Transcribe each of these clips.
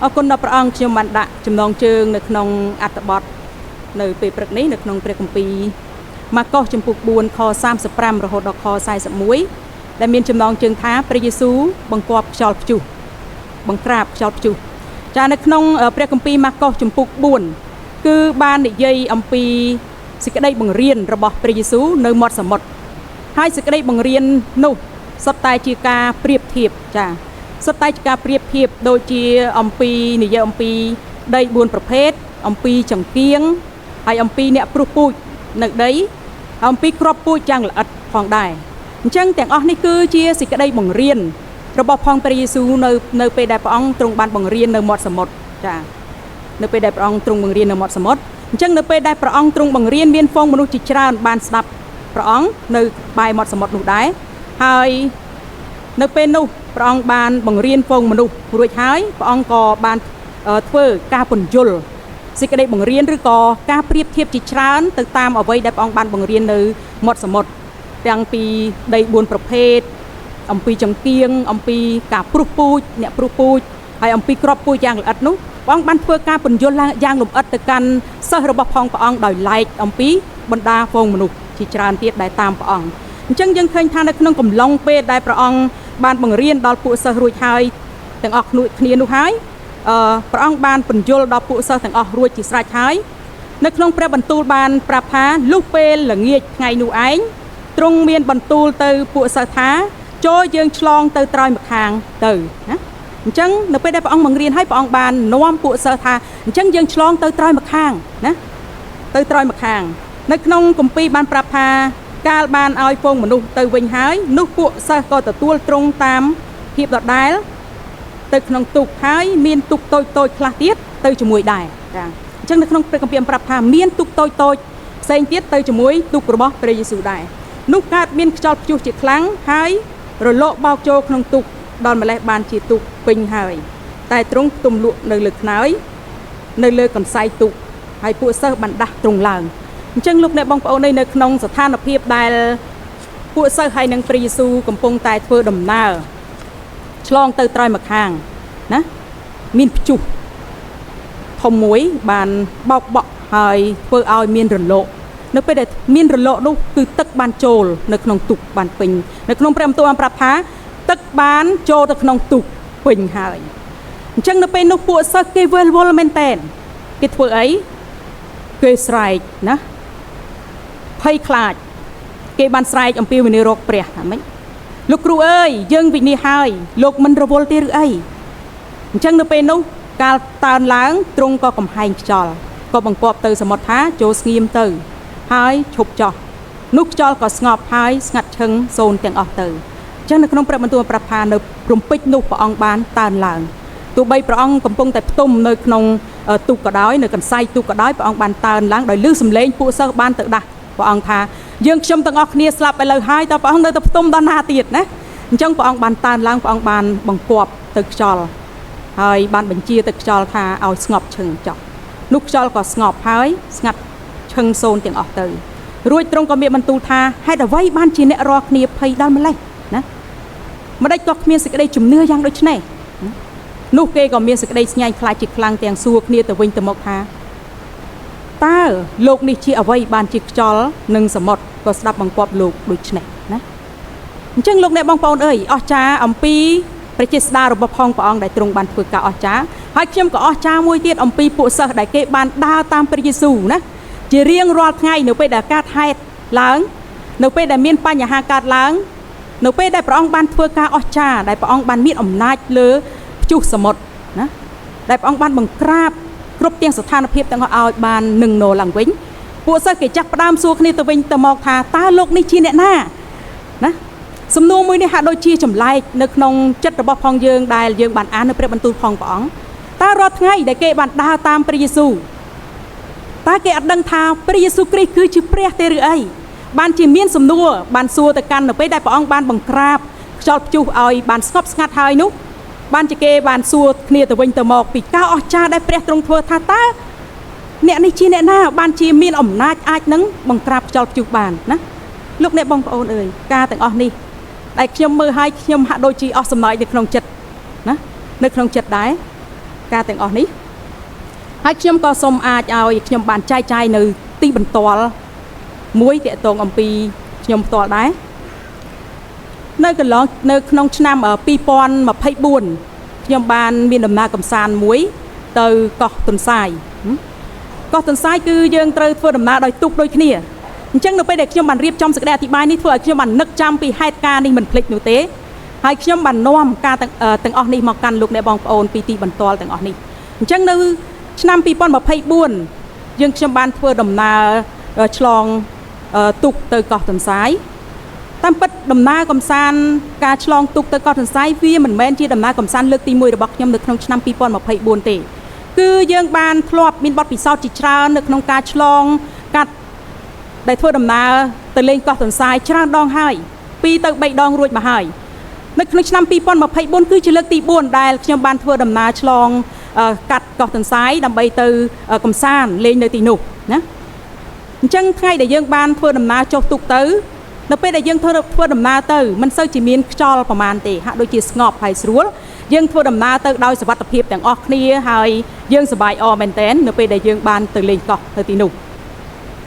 អរគុណដល់ព្រះអង្គខ្ញុំបានដាក់ចំណងជើងនៅក្នុងអត្ថបទនៅពេលព្រឹកនេះនៅក្នុងព្រះគម្ពីរម៉ាកុសចំពុក4ខ35រហូតដល់ខ41ដែលមានចំណងជើងថាព្រះយេស៊ូវបង្គាប់ខ្យល់ព្យុះបង្ក្រាបខ្យល់ព្យុះចានៅក្នុងព្រះគម្ពីរម៉ាកុសចំពុក4គឺបាននិយាយអំពីសេចក្តីបង្រៀនរបស់ព្រះយេស៊ូវនៅមាត់សមុទ្រហើយសេចក្តីបង្រៀននោះសុទ្ធតែជាការប្រៀបធៀបចាសុទ្ធតែជាការប្រៀបធៀបដូចជាអំពីនិយាយអំពីដី4ប្រភេទអំពីចង្គៀងហើយអំពីអ្នកព្រុសពូជនៅដីអំពីគ្រាប់ពូជយ៉ាងល្អិតផងដែរអញ្ចឹងទាំងអស់នេះគឺជាសេចក្តីបង្រៀនរបស់ផងព្រះយេស៊ូវនៅពេលដែលព្រះអង្គទ្រង់បានបង្រៀននៅមាត់សមុទ្រចានៅពេលដែលព្រះអង្គទ្រង់បង្រៀននៅមាត់សមុទ្រអញ្ចឹងនៅពេលដែលព្រះអង្គទ្រង់បង្រៀនមានហ្វូងមនុស្សជាច្រើនបានស្ដាប់ព្រះអង្គនៅក្បែរមាត់សមុទ្រនោះដែរហើយនៅពេលនោះព្រះអង្គបានបង្រៀនហ្វូងមនុស្សរួចហើយព្រះអង្គក៏បានធ្វើការពន្យល់សេចក្តីបង្រៀនឬក៏ការប្រៀបធៀបជាច្រើនទៅតាមអ្វីដែលព្រះអង្គបានបង្រៀននៅមាត់សមុទ្រទាំងពីដី4ប្រភេទអំពីចង្គៀងអំពីការព្រុសពូជអ្នកព្រុសពូជហើយអំពីគ្រាប់ពូជយ៉ាងល្អិតនោះព្រះអង្គបានធ្វើការពន្យល់យ៉ាងលម្អិតទៅកាន់សិស្សរបស់ផងព្រះអង្គដោយឡែកអំពីបណ្ដាហ្វូងមនុស្សជាច្រើនទៀតដែលតាមព្រះអង្គអញ្ចឹងយើងឃើញថានៅក្នុងកំឡុងពេលដែលព្រះអង្គបានបង្រៀនដល់ពួកសិស្សរួចហើយទាំងអស់គ្នានោះហើយព្រះអង្គបានពន្យល់ដល់ពួកសិស្សទាំងអស់រួចជាស្រេចហើយនៅក្នុងព្រះបន្ទូលបានប្រាប់ថាលុះពេលល្ងាចថ្ងៃនោះឯងទ្រង់មានបន្ទូលទៅពួកសិស្សថាចូលយើងឆ្លងទៅត្រើយម្ខាងទៅណាអញ្ចឹងនៅពេលដែលព្រះអង្គបង្រៀនហើយព្រះអង្គបាននាំពួកសិស្សថាអញ្ចឹងយើងឆ្លងទៅត្រើយម្ខាងណាទៅត្រើយម្ខាងនៅក្នុងគម្ពីរបានប្រាប់ថាកាលបានឲ្យហ្វូងមនុស្សទៅវិញហើយនោះពួកសិស្សក៏ទទួលទ្រង់តាមភាពដដែលទៅក្នុងទូកហើយមានទូកតូចខ្លះទៀតទៅជាមួយដែរចាអញ្ចឹងនៅក្នុងព្រះគម្ពីរប្រាប់ថាមានទូកតូចផ្សេងទៀតទៅជាមួយទូករបស់ព្រះយេស៊ូវដែរនោះកើតមានខ្យល់ព្យុះជាខ្លាំងហើយរលកបោកចូលក្នុងទូកដល់ម្លេះបានជាទូកពេញហើយតែទ្រង់ផ្ទំលក់នៅលើខ្នើយនៅលើកន្សែងទូកហើយពួកសិស្សបានដាស់ទ្រង់ឡើងអញ្ចឹងលោកអ្នកបងប្អូននៅក្នុងស្ថានភាពដែលពួកសិស្សហើយនឹងព្រះយេស៊ូវកំពុងតែធ្វើដំណើរឆ្លងទៅត្រើយម្ខាងណាមានព្យុះធំមួយបានបោកបក់ហើយធ្វើឲ្យមានរលកនៅពេលដែលមានរលកនោះគឺទឹកបានចូលនៅក្នុងទូកបានពេញនៅក្នុងព្រះបន្ទូលបានប្រាប់ថាទឹកបានចូលទៅក្នុងទូកពេញហើយអញ្ចឹងនៅពេលនោះពួកសិស្សគេវិលវល់មែនតើគេធ្វើអីគេស្រែកណាភ័យខ្លាចគេបានស្រែកអំពាវនាវរកព្រះថាម៉េចលោកគ្រូអើយយើងវិនិច្ឆ័យហើយលោកមិនរវល់ទេឬអីអញ្ចឹងនៅពេលនោះកាលតើនឡើងទ្រង់ក៏កំហែងខ្យល់ក៏បង្គាប់ទៅសមុទ្រថាចូលស្ងៀមទៅហើយឈប់ចោះនោះខ្យល់ក៏ស្ងប់ហើយស្ងាត់ឈឹងសូន្យទាំងអស់ទៅអញ្ចឹងនៅក្នុងព្រះបន្ទូលប្រាប់ថានៅរំពេចនោះព្រះអង្គបានតើនឡើងទោះបីព្រះអង្គកំពុងតែផ្ទុំនៅក្នុងទូកក៏ដោយនៅកន្សែងទូកក៏ដោយព្រះអង្គបានតើនឡើងដោយឮសំឡេងពួកសិស្សបានទៅដាស់ព្រះអង្គថាយើងខ្ញុំទាំងអស់គ្នាស្លាប់ឥឡូវហើយតើព្រះអង្គនៅតែផ្ទុំដល់ណាទៀតណាអញ្ចឹងព្រះអង្គបានតើនឡើងព្រះអង្គបានបង្គាប់ទៅខ្យល់ហើយបានបញ្ជាទៅខ្យល់ថាឲ្យស្ងប់ឈឹងចុះនោះខ្យល់ក៏ស្ងប់ហើយស្ងាត់ឈឹងសូន្យទាំងអស់ទៅរួចទ្រង់ក៏មានបន្ទូលថាហេតុអ្វីបានជាអ្នករាល់គ្នាភ័យដល់ម្លេះណាម្ដេចក៏គ្មានសេចក្តីជំនឿយ៉ាងដូចនេះនោះគេក៏មានសេចក្តីស្ញាញ់ខ្លាចជាខ្លាំងទាំងសួរគ្នាទៅវិញទៅមកថាតើលោកនេះជាអ្វីបានជាខ្យល់និងសមុទ្រក៏ស្ដាប់បង្គាប់លោកដូចនេះណាអញ្ចឹងលោកអ្នកបងប្អូនអើយអស្ចារ្យអំពីព្រះចេស្តារបស់ផងព្រះអង្គដែលទ្រង់បានធ្វើការអស្ចារ្យហើយខ្ញុំក៏អស្ចារ្យមួយទៀតអំពីពួកសិស្សដែលគេបានដើរតាមព្រះយេស៊ូវណាជារៀងរាល់ថ្ងៃនៅពេលដែលកើតហេតុឡើងនៅពេលដែលមានបញ្ហាកើតឡើងនៅពេលដែលព្រះអង្គបានធ្វើការអស្ចារ្យដែលព្រះអង្គបានមានអំណាចលើព្យុះសមុទ្រណាដែលព្រះអង្គបានបង្ក្រាបគ្រប់ទាំងស្ថានភាពទាំងអស់ឲ្យបាននឹងណឡើងវិញពួកសិស្សគេចាក់ផ្ដើមសួរគ្នាទៅវិញទៅមកថាតើលោកនេះជាអ្នកណាណាសំណួរមួយនេះហាក់ដូចជាចម្លែកនៅក្នុងចិត្តរបស់ផងយើងដែលយើងបានអាននៅព្រះបន្ទូលផងព្រះអង្គតើរាល់ថ្ងៃដែលគេបានដើរតាមព្រះយេស៊ូវតើគេអត់ដឹងថាព្រះយេស៊ូវគ្រីស្ទគឺជាព្រះទេឬអីបានជាមានសំណួរបានសួរទៅកាន់នៅពេលដែលព្រះអង្គបានបង្ក្រាបខ្យល់ព្យុះឲ្យបានស្ងប់ស្ងាត់ហើយនោះបានជាគេបានសួរគ្នាទៅវិញទៅមកពីការអស្ចារ្យដែលព្រះទ្រង់ធ្វើថាតើអ្នកនេះជាអ្នកណាបានជាមានអំណាចអាចនឹងបង្ក្រាបខ្យល់ព្យុះបានណាលោកអ្នកបងប្អូនអើយការទាំងអស់នេះដែលខ្ញុំមើលឲ្យខ្ញុំហាក់ដូចជាអស់សំណើចនៅក្នុងចិត្តណានៅក្នុងចិត្តដែរ ការទាំងអស់នេះហើយខ្ញុំក៏សូមអាចឲ្យខ្ញុំបានចែកចាយនៅទីបន្ទាល់មួយតាក់ទងអំពីខ្ញុំផ្ទាល់ដែរនៅកន្លងនៅក្នុងឆ្នាំ2024ខ្ញុំបានមានដំណើរកម្សាន្តមួយទៅកោះទុនសាយកោះទុនសាយគឺយើងត្រូវធ្វើដំណើរដោយទូកដូចគ្នាអញ្ចឹងនៅពេលដែលខ្ញុំបានរៀបចំសេចក្តីអធិប្បាយនេះធ្វើឲ្យខ្ញុំបាននឹកចាំពីហេតុការណ៍នេះមិនភ្លេចនោះទេហើយខ្ញុំបាននាំការទាំងអស់នេះមកកាន់លោកអ្នកបងប្អូនពីទីបន្ទាល់ទាំងអស់នេះអញ្ចឹងនៅឆ្នាំ2024យើងខ្ញុំបានធ្វើដំណើរឆ្លងទូកទៅកោះទុនសាយតាមពិតដំណើរកំសាន្តការឆ្លងទូកទៅកោះទុនសាយវាមិនមែនជាដំណើរកំសាន្តលើកទី1របស់ខ្ញុំនៅក្នុងឆ្នាំ2024ទេគឺយើងបានធ្លាប់មានបទពិសោធន៍ជាច្រើននៅក្នុងការឆ្លងកាត់ដែលធ្វើដំណើរទៅលេងកោះទុនសាយច្រើនដងហើយ2ទៅ3ដងរួចមកហើយនៅក្នុងឆ្នាំ2024គឺជាលើកទី4ដែលខ្ញុំបានធ្វើដំណើរឆ្លងកាត់កោះទុនសាយដើម្បីទៅកំសាន្តលេងនៅទីនោះណាអញ្ចឹងថ្ងៃដែលយើងបានធ្វើដំណើរចុះទូកទៅនៅពេលដែលយើងធ្វើដំណើរទៅមិនសូវជាមានខ្យល់ប្រមាណទេហាក់ដូចជាស្ងប់ហើយស្រួលយើងធ្វើដំណើរទៅដោយសុវត្ថិភាពទាំងអស់គ្នាហើយយើងសប្បាយអរមែនទែននៅពេលដែលយើងបានទៅលេងកោះទៅទីនោះ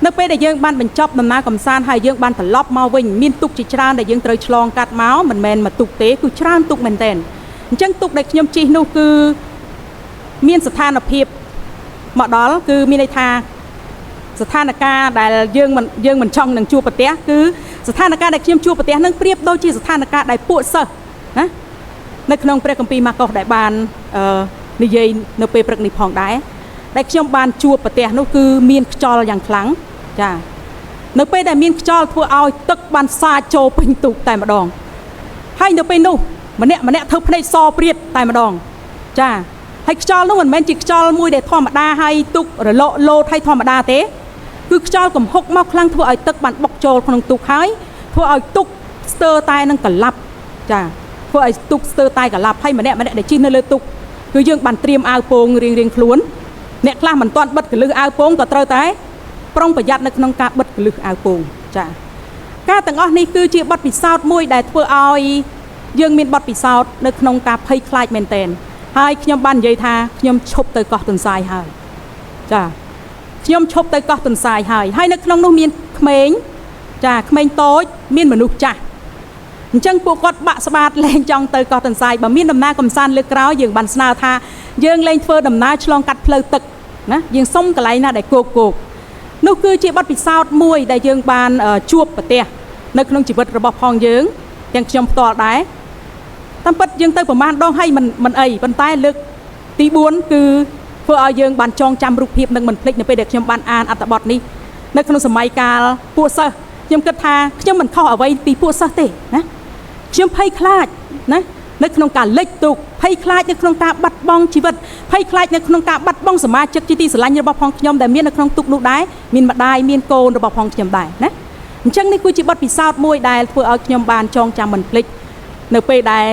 នៅពេលដែលយើងបានបញ្ចប់ដំណើរកំសាន្តហើយយើងបានត្រឡប់មកវិញមានទូកជាច្រើនដែលយើងត្រូវឆ្លងកាត់មកមិនមែនមកទូកទេគឺច្រើនទូកមែនទែនអញ្ចឹងទូកដែលខ្ញុំជិះនោះគឺមានស្ថានភាពមកដល់គឺមានន័យថាស្ថានភាពដែលយើងមិនចង់នឹងជួបប្រទះគឺស្ថានភាពដែលខ្ញុំជួបប្រទះនឹងប្រៀបដូចជាស្ថានភាពដែលពួកសិស្សណានៅក្នុងព្រះគម្ពីរម៉ាកុសដែលបាននិយាយនៅពេលព្រឹកនេះផងដែរដែលខ្ញុំបានជួបប្រទះនោះគឺមានខ្យល់យ៉ាងខ្លាំងចានៅពេលដែលមានខ្យល់ធ្វើឲ្យទឹកបានសាចចូលពេញទូកតែម្ដងហើយនៅពេលនោះម្នាក់ធ្វើភ្នែកសព្រាតតែម្ដងចាហើយខ្យល់នោះមិនមែនជាខ្យល់មួយដែលធម្មតាហើយទូករលកលោតហើយធម្មតាទេគឺខ្យល់កំហុកមកខ្លាំងធ្វើឲ្យទឹកបានបុកចូលក្នុងទូកហើយធ្វើឲ្យទូកស្ទើរតែនឹងកលាប់ចាធ្វើឲ្យទូកស្ទើរតែកលាប់ហើយម្នាក់ដែលជិះនៅលើទូកគឺយើងបានត្រៀមអាវពោងរៀងខ្លួនអ្នកខ្លះមិនទាន់បិទកលឹះអាវពោងក៏ត្រូវតែប្រុងប្រយ័ត្ននៅក្នុងការបិទកលឹះអាវពោងចាការទាំងអស់នេះគឺជាបទពិសោធន៍មួយដែលធ្វើឲ្យយើងមានបទពិសោធន៍នៅក្នុងការភ័យខ្លាចមែនទែនហើយខ្ញុំបាននិយាយថាខ្ញុំឈប់ទៅកោះទុនសាយហើយចាខ្ញុំឈប់ទៅកោះទុនសាយហើយនៅក្នុងនោះមានក្មេងចាក្មេងតូចមានមនុស្សចាស់អញ្ចឹងពួកគាត់បាក់ស្បាតលែងចង់ទៅកោះទុនសាយបើមានដំណើរកំសាន្តលើកក្រោយយើងបានស្នើថាយើងលែងធ្វើដំណើរឆ្លងកាត់ផ្លូវទឹកណាយើងសុំកន្លែងណាដែលគោកនោះគឺជាបទពិសោធន៍មួយដែលយើងបានជួបប្រទះនៅក្នុងជីវិតរបស់ផងយើងទាំងខ្ញុំផ្ទាល់ដែរតាមពិតយើងទៅប្រមាណដងហើយមិនអីប៉ុន្តែលើកទី4គឺធ្វើឲ្យយើងបានចងចាំរូបភាពនឹងមិនភ្លេចនៅពេលដែលខ្ញុំបានអានអត្ថបទនេះនៅក្នុងសម័យកាលពួកសិស្សខ្ញុំគិតថាខ្ញុំមិនខុសអ្វីពីពួកសិស្សទេណាខ្ញុំភ័យខ្លាចណានៅក្នុងការលិចទូកភ័យខ្លាចនៅក្នុងការបាត់បង់ជីវិតភ័យខ្លាចនៅក្នុងការបាត់បង់សមាជិកជាទីស្រឡាញ់របស់ផងខ្ញុំដែលមាននៅក្នុងទូកនោះដែរមានម្ដាយមានកូនរបស់ផងខ្ញុំដែរណាអញ្ចឹងនេះគឺជាបទពិសោធន៍មួយដែលធ្វើឲ្យខ្ញុំបានចងចាំមិនភ្លេចនៅពេលដែល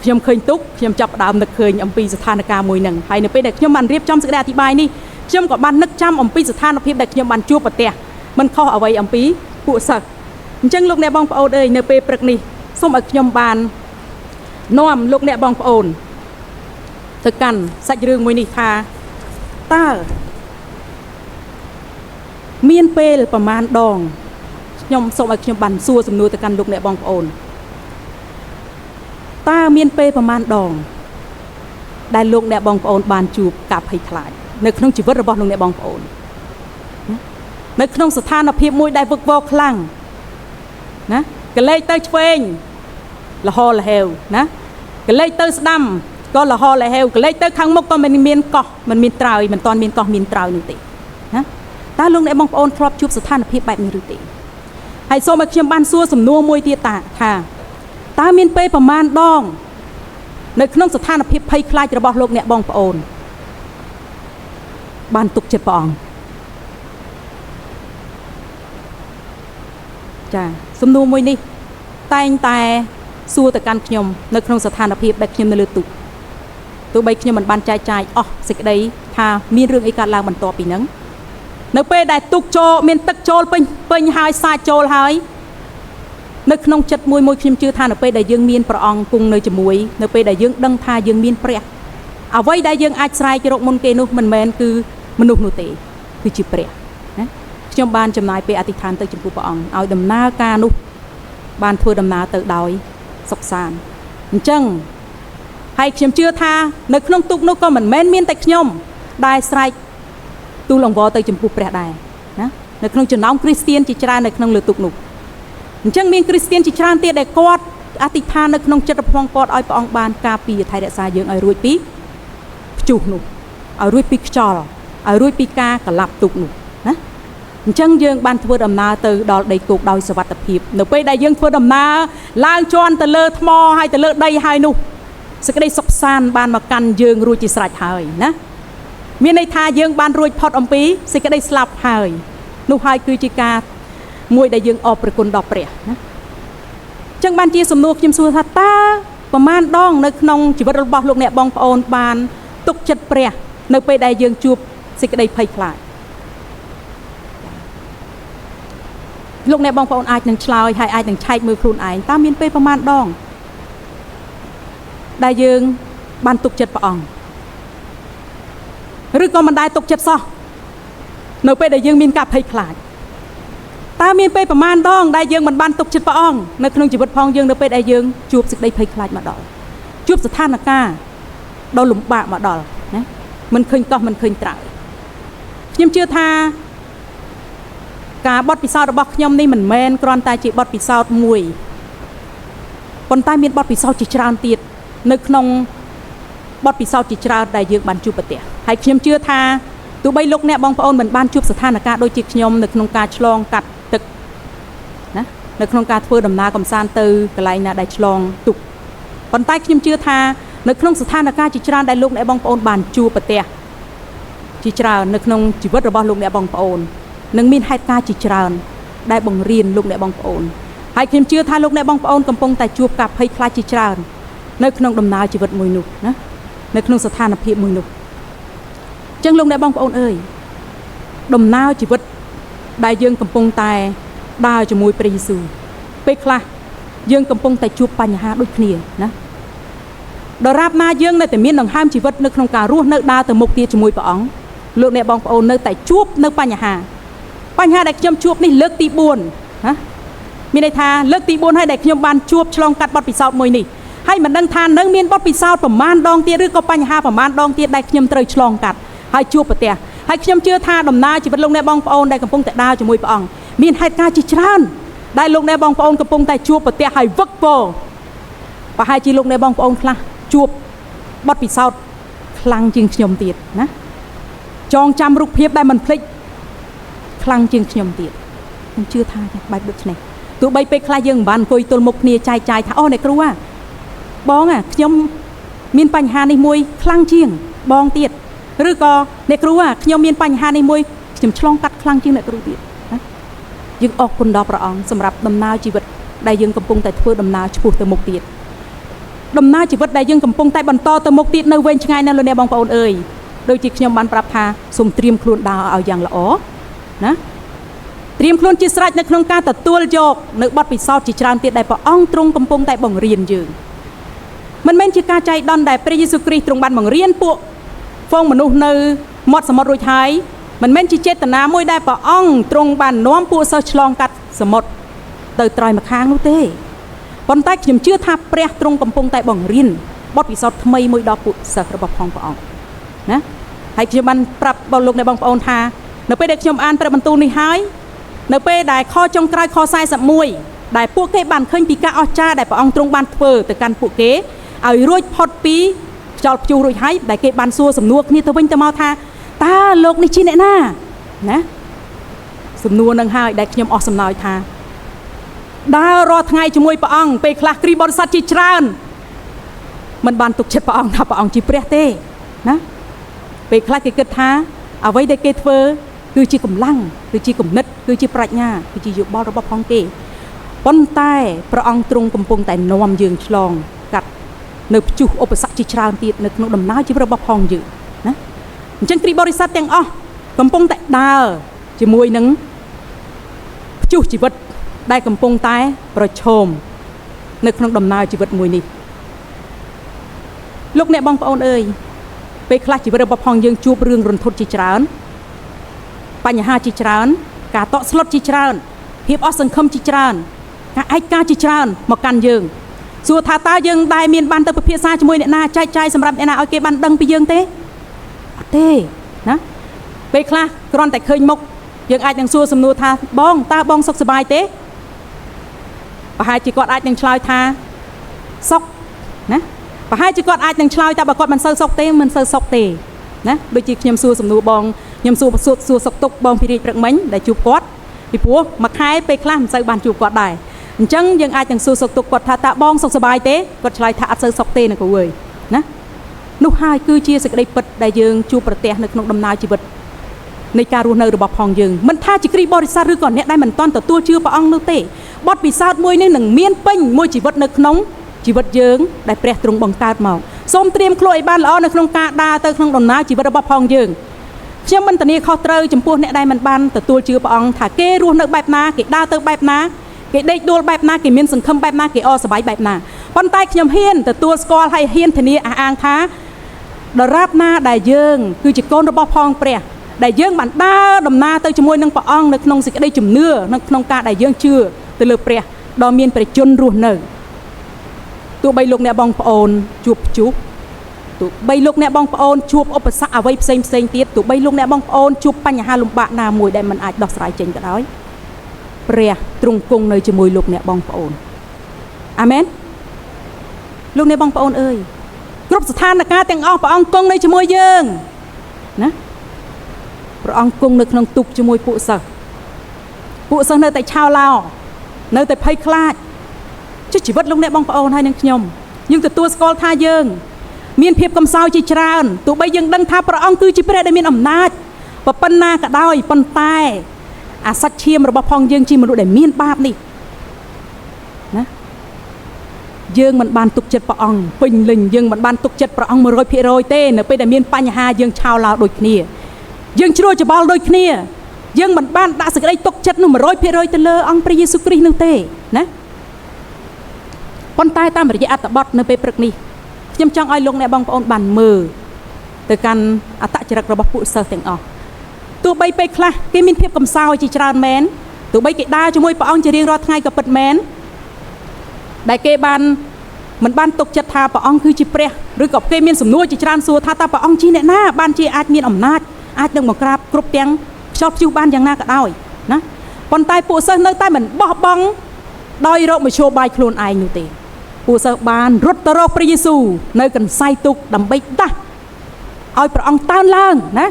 ខ្ញុំឃើញទូកខ្ញុំចាប់ផ្ដើមនឹកឃើញអំពីស្ថានភាពមួយហ្នឹងហើយនៅពេលដែលខ្ញុំបានរៀបចំសេចក្តីអធិប្បាយនេះខ្ញុំក៏បាននឹកចាំអំពីស្ថានភាពដែលខ្ញុំបានជួបប្រទះមិនខុសអ្វីអំពីពួកសិស្សអញ្ចឹងលោកអ្នកបងប្អូនអើយនៅពេលព្រឹកនេះសូមឲ្យខ្ញុំបាននាំលោកអ្នកបងប្អូនទៅកាន់សាច់រឿងមួយនេះថាតើមានពេលប្រមាណដងខ្ញុំសូមឲ្យខ្ញុំបានសួរសំណួរទៅកាន់លោកអ្នកបងប្អូនតើមានពេលប្រមាណដងដែលលោកអ្នកបងប្អូនបានជួបការភ័យខ្លាចនៅក្នុងជីវិតរបស់លោកអ្នកបងប្អូននៅក្នុងស្ថានភាពមួយដែលវឹកវរខ្លាំងណាកលេចទៅឆ្វេងលហលហេវណាកលេចទៅស្ដាំក៏លហលហេវកលេចទៅខាងមុខក៏មិនមានកោះមិនមានត្រើយមិនតាន់មានកោះមានត្រើយនោះទេណាតើលោកអ្នកបងប្អូនធ្លាប់ជួបស្ថានភាពបែបនេះឬទេហើយសូមឲ្យខ្ញុំបានសួរសំណួរមួយទៀតថាតើមានពេលប្រមាណដងនៅក្នុងស្ថានភាពភ័យខ្លាចរបស់លោកអ្នកបងប្អូនបានទុកចិត្តព្រះអង្គចាសំណួរមួយនេះតែងតែសួរទៅកាន់ខ្ញុំនៅក្នុងស្ថានភាពដែលខ្ញុំនៅលើទូកទោះបីខ្ញុំមិនបានចែកចាយអស់សេចក្តីថាមានរឿងអីកើតឡើងបន្ទាប់ពីហ្នឹងនៅពេលដែលទូកចូលមានទឹកចូលពេញហើយសាចចូលហើយនៅក្នុងចិត្តមួយខ្ញុំជឿថានៅពេលដែលយើងមានព្រះអង្គគង់នៅជាមួយនៅពេលដែលយើងដឹងថាយើងមានព្រះ អ្វីដែលយើងអាចស្រែករកមុនគេនោះមិនមែនគឺមនុស្សនោះទេគឺជាព្រះណាខ្ញុំបានចំណាយពេលអធិដ្ឋានទៅចំពោះព្រះអង្គឲ្យដំណើរការនោះបានធ្វើដំណើរទៅដោយសុខសាន្តអញ្ចឹងហើយខ្ញុំជឿថានៅក្នុងទុកនោះក៏មិនមែនមានតែខ្ញុំដែលស្រែកទូលអង្វរទៅចំពោះព្រះដែរណានៅក្នុងចំណោមគ្រីស្ទានជាច្រើននៅក្នុងលើទុកនោះអញ្ចឹងមានគ្រីស្ទានជាច្រើនទៀតដែលគាត់អធិដ្ឋាននៅក្នុងចិត្តរបស់គាត់ឲ្យព្រះអង្គបានការពារថែរក្សាយើងឲ្យរួចពីព្យុះនោះឲ្យរួចពីខ្យល់ឲ្យរួចពីការកលាប់ទុកនោះណាអញ្ចឹងយើងបានធ្វើដំណើរទៅដល់ដីគោកដោយសុវត្ថិភាពនៅពេលដែលយើងធ្វើដំណើរឡើងជាន់ទៅលើថ្មហើយទៅលើដីហើយនោះសេចក្តីសុខសាន្តបានមកកាន់យើងរួចជាស្រេចហើយណាមានន័យថាយើងបានរួចផុតអំពីសេចក្តីស្លាប់ហើយនោះហើយគឺជាការមួយដែលយើងអរព្រគុណដល់ព្រះណាអញ្ចឹងបានជាសំណួរខ្ញុំសួរថាតើប្រមាណដងនៅក្នុងជីវិតរបស់លោកអ្នកបងប្អូនបានទុកចិត្តព្រះនៅពេលដែលយើងជួបសេចក្តីភ័យខ្លាចលោកអ្នកបងប្អូនអាចនឹងឆ្លើយហើយអាចនឹងឆែកមើលខ្លួនឯងតើមានពេលប្រមាណដងដែលយើងបានទុកចិត្តព្រះអង្គឬក៏មិនដែលទុកចិត្តសោះនៅពេលដែលយើងមានការភ័យខ្លាចតើមានពេលប្រមាណដងដែលយើងមិនបានទុកចិត្តព្រះអង្គនៅក្នុងជីវិតផងយើងនៅពេលដែលយើងជួបសេចក្តីភ័យខ្លាចមកដល់ជួបស្ថានភាពដ៏លំបាកមកដល់ណាមិនឃើញតោះមិនឃើញត្រើយខ្ញុំជឿថាការបទពិសោធន៍របស់ខ្ញុំនេះមិនមែនគ្រាន់តែជាបទពិសោធន៍មួយប៉ុន្តែមានបទពិសោធន៍ជាច្រើនទៀតនៅក្នុងបទពិសោធន៍ជាច្រើនដែលយើងបានជួបប្រទះហើយខ្ញុំជឿថាទោះបីលោកអ្នកបងប្អូនមិនបានជួបស្ថានភាពដូចជាខ្ញុំនៅក្នុងការឆ្លងកាត់ទឹកណានៅក្នុងការធ្វើដំណើរកំសាន្តទៅកន្លែងណាដែលឆ្លងទុក្ខប៉ុន្តែខ្ញុំជឿថានៅក្នុងស្ថានភាពជាច្រើនដែលលោកអ្នកបងប្អូនបានជួបប្រទះជាច្រើននៅក្នុងជីវិតរបស់លោកអ្នកបងប្អូននឹងមានហេតុការណ៍ជាច្រើនដែលបង្រៀនលោកអ្នកបងប្អូនហើយខ្ញុំជឿថាលោកអ្នកបងប្អូនកំពុងតែជួបការភ័យខ្លាចជាច្រើននៅក្នុងដំណើរជីវិតមួយនោះណានៅក្នុងស្ថានភាពមួយនោះអញ្ចឹងលោកអ្នកបងប្អូនអើយដំណើរជីវិតដែលយើងកំពុងតែដើរជាមួយព្រះយេស៊ូវពេលខ្លះយើងកំពុងតែជួបបញ្ហាដូចគ្នាណាដរាបណាយើងនៅតែមានដង្ហើមជីវិតនៅក្នុងការរស់នៅដើរទៅមុខទៀតជាមួយព្រះអង្គលោកអ្នកបងប្អូននៅតែជួបនៅបញ្ហាដែលខ្ញុំជួបនេះលើកទី4ណាមានន័យថាលើកទី4ហើយដែលខ្ញុំបានជួបឆ្លងកាត់បទពិសោធន៍មួយនេះហើយមិនដឹងថានៅមានបទពិសោធន៍ប្រមាណដងទៀតឬក៏បញ្ហាប្រមាណដងទៀតដែលខ្ញុំត្រូវឆ្លងកាត់ហើយជួបប្រទះហើយខ្ញុំជឿថាដំណើរជីវិតលោកអ្នកបងប្អូនដែលកំពុងតែដើរជាមួយព្រះអង្គមានហេតុការណ៍ជាច្រើនដែលលោកអ្នកបងប្អូនកំពុងតែជួបប្រទះហើយវឹកវរប្រហែលជាលោកអ្នកបងប្អូនខ្លះជួបបទពិសោធន៍ខ្លាំងជាងខ្ញុំទៀតណាចងចាំរូបភាពដែលមិនភ្លេចខ្លាំងជាងខ្ញុំទៀតខ្ញុំជឿថាបែបដូចនេះទោះបីពេលខ្លះយើងមិនបានអង្គុយទល់មុខគ្នាចែកចាយថាអូអ្នកគ្រូបងខ្ញុំមានបញ្ហានេះមួយខ្លាំងជាងបងទៀតឬក៏អ្នកគ្រូខ្ញុំមានបញ្ហានេះមួយខ្ញុំឆ្លងកាត់ខ្លាំងជាងអ្នកគ្រូទៀតណាយើងអរគុណដល់ព្រះអង្គសម្រាប់ដំណើរជីវិតដែលយើងកំពុងតែធ្វើដំណើរឆ្ពោះទៅមុខទៀតដំណើរជីវិតដែលយើងកំពុងតែបន្តទៅមុខទៀតនៅវែងឆ្ងាយណាស់លោកអ្នកបងប្អូនអើយដូចជាខ្ញុំបានប្រាប់ថាសូមត្រៀមខ្លួនដើរឲ្យយ៉ាងល្អណាត្រៀមខ្លួនជាស្រេចនៅក្នុងការទទួលយកនៅបទពិសោធន៍ជាច្រើនទៀតដែលព្រះអង្គទ្រង់កំពុងតែបង្រៀនយើងមិនមែនជាការចៃដន្យដែលព្រះយេស៊ូវគ្រីស្ទទ្រង់បានបង្រៀនពួកហ្វូងមនុស្សនៅមាត់សមុទ្ររួចហើយមិនមែនជាចេតនាមួយដែលព្រះអង្គទ្រង់បាននាំពួកសិស្សឆ្លងកាត់សមុទ្រទៅត្រើយម្ខាងនោះទេប៉ុន្តែខ្ញុំជឿថាព្រះទ្រង់កំពុងតែបង្រៀនបទពិសោធន៍ថ្មីមួយដល់ពួកសិស្សរបស់ព្រះអង្គណាហើយខ្ញុំបានប្រាប់បងលោកអ្នកបងប្អូនថានៅពេលដែលខ្ញុំអានព្រះបន្ទូលនេះហើយនៅពេលដែលខចុងក្រោយខ41ដែលពួកគេបានឃើញពីការអស្ចារ្យដែលព្រះអង្គទ្រង់បានធ្វើទៅកាន់ពួកគេឲ្យរួចផុតពីខ្យល់ព្យុះរួចហើយដែលគេបានសួរសំណួរគ្នាទៅវិញទៅមកថាតើលោកនេះជាអ្នកណាណាសំណួរនឹងហើយដែលខ្ញុំអស់សំណើចថាដើររាល់ថ្ងៃជាមួយព្រះអង្គពេលខ្លះគ្រីស្ទបរិស័ទជាច្រើនមិនបានទុកចិត្តព្រះអង្គថាព្រះអង្គជាព្រះទេណាពេលខ្លះគេគិតថាអ្វីដែលគេធ្វើគឺជាកម្លាំងគឺជាគំនិតគឺជាប្រាជ្ញាគឺជាយោបល់របស់ផងគេប៉ុន្តែព្រះអង្គទ្រង់កំពុងតែនាំយើងឆ្លងកាត់នៅព្យុះឧបសគ្គជាច្រើនទៀតនៅក្នុងដំណើរជីវិតរបស់ផងយើងណាអញ្ចឹងគ្រីស្ទបរិស័ទទាំងអស់កំពុងតែដើរជាមួយនឹងព្យុះជីវិតដែលកំពុងតែប្រឈមនៅក្នុងដំណើរជីវិតមួយនេះលោកអ្នកបងប្អូនអើយ ពេលខ្លះជីវិតរបស់ផងយើងជួបរឿងរន្ធត់ជាច្រើនបញ្ហាជាច្រើនការតក់ស្លុតជាច្រើនភាពអស់សង្ឃឹមជាច្រើនការឯកាជាច្រើនមកកាន់យើងសួរថាតើយើងដែលមានបានទៅពិភាក្សាជាមួយអ្នកណាចែកចាយសម្រាប់អ្នកណាឲ្យគេបានដឹងពីយើងទេអត់ទេណាពេលខ្លះគ្រាន់តែឃើញមុខយើងអាចនឹងសួរសំណួរថាបងតើបងសុខសប្បាយទេប្រហែលជាគាត់អាចនឹងឆ្លើយថាសុខណាប្រហែលជាគាត់អាចនឹងឆ្លើយតែបើគាត់មិនសូវសុខទេមិនសូវសុខទេណាដូចជាខ្ញុំសួរសំណួរបងខ្ញុំសួរសុខទុក្ខបងពីរាជព្រឹកមិញដែលជួបគាត់ពីព្រោះមួយខែពេលខ្លះមិនសូវបានជួបគាត់ដែរអញ្ចឹងយើងអាចនឹងសួរសុខទុក្ខគាត់ថាតើបងសុខសប្បាយទេគាត់ឆ្លើយថាអត់សូវសុខទេណាគ្រូអើយណានោះហើយគឺជាសេចក្តីពិតដែលយើងជួបប្រទះនៅក្នុងដំណើរជីវិតនៃការរស់នៅរបស់ផងយើងមិនថាជាគ្រីស្ទបរិស័ទឬក៏អ្នកដែលមិនទាន់ទទួលជឿព្រះអង្គនោះទេបទពិសោធន៍មួយនេះនឹងមានពេញមួយជីវិតនៅក្នុងជីវិតយើងដែលព្រះទ្រង់បង្កើតមកសូមត្រៀមខ្លួនឲ្យបានល្អនៅក្នុងការដើរទៅក្នុងដំណើរជីវិតរបស់ផងយើងខ្ញុំមិនធានាខុសត្រូវចំពោះអ្នកដែលមិនបានទទួលជឿព្រះអង្គថាគេរស់នៅបែបណាគេដើរទៅបែបណាគេដេកដួលបែបណាគេមានសង្ឃឹមបែបណាគេអរសប្បាយបែបណាប៉ុន្តែខ្ញុំហ៊ានទទួលស្គាល់ហើយហ៊ានធានាអះអាងថាដរាបណាដែលយើងគឺជាកូនរបស់ផងព្រះដែលយើងបានដើរដំណើរទៅជាមួយនឹងព្រះអង្គនៅក្នុងសេចក្តីជំនឿនៅក្នុងការដែលយើងជឿទៅលើព្រះដ៏មានព្រះជន្មរស់នៅទោះបីលោកអ្នកបងប្អូនជួបព្យុះទោះបីលោកអ្នកបងប្អូនជួបឧបសគ្គអ្វីផ្សេងទៀតទោះបីលោកអ្នកបងប្អូនជួបបញ្ហាលំបាកណាមួយដែលមិនអាចដោះស្រាយចេញក៏ដោយព្រះទ្រង់គង់នៅជាមួយលោកអ្នកបងប្អូនអាមែនលោកអ្នកបងប្អូនអើយគ្រប់ស្ថានភាពទាំងអស់ព្រះអង្គគង់នៅជាមួយយើងណាព្រះអង្គគង់នៅក្នុងទូកជាមួយពួកសិស្សនៅតែឆោឡោនៅតែភ័យខ្លាចជីវិតលោកអ្នកបងប្អូនហើយនឹងខ្ញុំយើងទទួលស្គាល់ថាយើងមានភាពកំសោយជាច្រើនទោះបីយើងដឹងថាព្រះអង្គគឺជាព្រះដែលមានអំណាចប៉ុណ្ណាក៏ដោយប៉ុន្តែអាសច្ចឈាមរបស់ផងយើងជាមនុស្សដែលមានបាបនេះណាយើងមិនបានទុកចិត្តព្រះអង្គពេញលេញយើងមិនបានទុកចិត្តព្រះអង្គ 100% ទេនៅពេលដែលមានបញ្ហាយើងឆោឡោដូចគ្នាយើងជ្រួលច្បល់ដូចគ្នាយើងមិនបានដាក់សេចក្តីទុកចិត្តនោះ 100% ទៅលើអង្គព្រះយេស៊ូវគ្រីស្ទនោះទេណាប៉ុន្តែតាមរយៈអត្ថបទនៅពេលព្រឹកនេះខ្ញុំចង់ឲ្យលោកអ្នកបងប្អូនបានមើលទៅកាន់អត្តចរិតរបស់ពួកសិស្សទាំងអស់ទោះបីពេលខ្លះគេមានភាពកំសោយជាច្រើនមែនទោះបីគេដើរជាមួយព្រះអង្គជារៀងរាល់ថ្ងៃក៏ពិតមែនដែលគេបានមិនបានទុកចិត្តថាព្រះអង្គគឺជាព្រះឬក៏គេមានសំណួរជាច្រើនសួរថាតើព្រះអង្គជាអ្នកណាបានជាអាចមានអំណាចអាចនឹងបង្ក្រាបគ្រប់ទាំងខ្យល់ព្យុះបានយ៉ាងណាក៏ដោយណាប៉ុន្តែពួកសិស្សនៅតែមិនបោះបង់ដោយរកមធ្យោបាយខ្លួនឯងនោះទេពួកសិស្សបានរត់ទៅរកព្រះយេស៊ូវនៅកន្សែងទូកដើម្បីដាស់ឲ្យព្រះអង្គតើនឡើងណា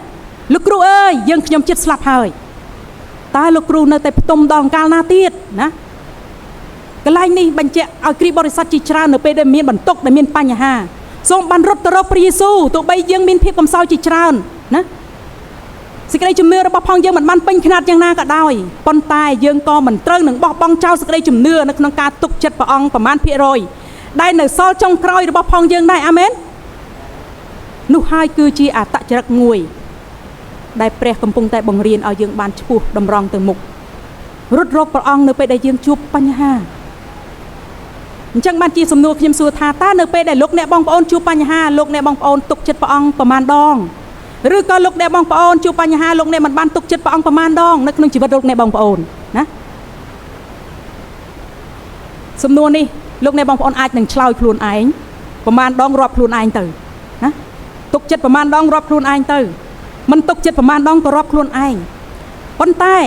លោកគ្រូអើយយើងខ្ញុំចិត្តស្លាប់ហើយតើលោកគ្រូនៅតែផ្ទុំដល់កាលណាទៀតណាកន្លែងនេះបញ្ជាក់ឲ្យគ្រីស្ទបរិស័ទជាច្រើននៅពេលដែលមានបន្ទុកដែលមានបញ្ហាសូមបានរត់ទៅរកព្រះយេស៊ូវទោះបីយើងមានភាពកំសោយជាច្រើនណាសេចក្តីជំនឿរបស់ផងយើងមិនបានពេញខ្នាតយ៉ាងណាក៏ដោយប៉ុន្តែយើងក៏មិនត្រូវនឹងបោះបង់ចោលសេចក្តីជំនឿនៅក្នុងការទុកចិត្តព្រះអង្គប្រមាណភាគរយដែលនៅសល់ចុងក្រោយរបស់ផងយើងដែរអាមែននោះហើយគឺជាអត្តចរិតមួយដែលព្រះកំពុងតែបង្រៀនឲ្យយើងបានឆ្ពោះតម្រង់ទៅមុខរត់រកព្រះអង្គនៅពេលដែលយើងជួបបញ្ហាអញ្ចឹងបានជាសំណួរខ្ញុំសួរថាតើនៅពេលដែលលោកអ្នកបងប្អូនជួបបញ្ហាលោកអ្នកបងប្អូនទុកចិត្តព្រះអង្គប្រមាណដងឬក៏លោកអ្នកបងប្អូនជួបបញ្ហាលោកអ្នកមិនបានទុកចិត្តព្រះអង្គប្រមាណដងនៅក្នុងជីវិតលោកអ្នកបងប្អូនណាសំណួរនេះលោកអ្នកបងប្អូនអាចនឹងឆ្លើយខ្លួនឯងប្រមាណដងរាប់ខ្លួនឯងទៅណាទុកចិត្តប្រមាណដងរាប់ខ្លួនឯងទៅមិនទុកចិត្តប្រមាណដងក៏រាប់ខ្លួនឯងប៉ុន្តែ